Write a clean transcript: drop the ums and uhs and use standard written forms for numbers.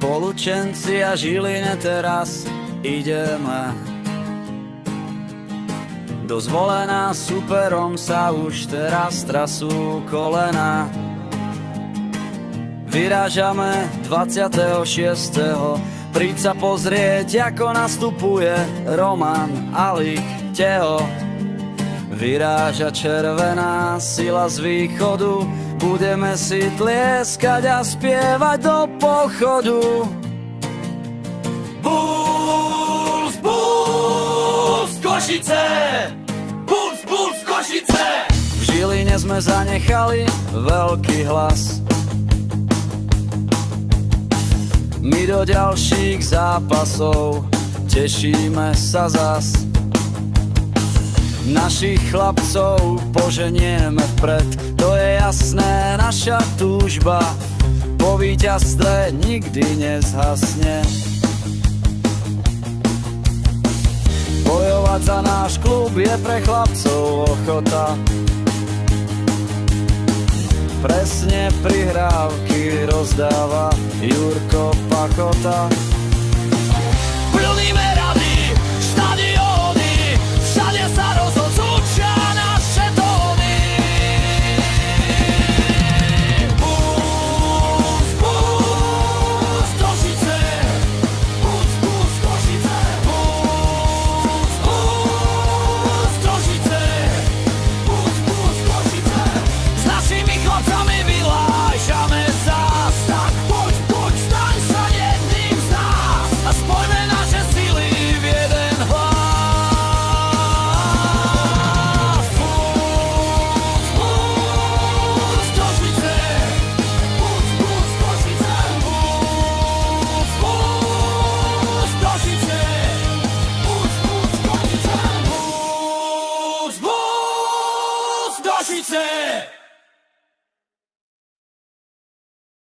Lučenci a Žiline teraz ideme. Do Zvolená superom sa už teraz trasú kolena. Vyrážame 26. Príď sa pozrieť, ako nastupuje Roman Ali Teo. Vyráža červená sila z východu, budeme si tlieskať a spievať do pochodu. Bulls, Bulls, Košice! Bulls, Bulls, Košice! V Žiline sme zanechali veľký hlas. My do ďalších zápasov tešíme sa zas. Našich chlapcov poženieme vpred, to je jasné, naša túžba po víťazstve nikdy nezhasne. Bojovať za náš klub je pre chlapcov ochota. Presne prihrávky rozdáva Jurko Pakota. Plníme rady, štadióny, všade sa rozhodčia naše tóny. Bulls, Bulls, Košice! Bulls, Bulls, Košice! Bulls, Bulls, Košice! Bulls, Bulls, Košice! S našimi chlapcami vylážame zás. Tak poď, poď, staň sa jedným z nás a spojme naše sily v jeden hlas. Bulls, Bulls, Košice! Bulls, Bulls, Košice! Bulls, Bulls, Košice! Bulls, Bulls, Košice! Bulls, Bulls, Košice!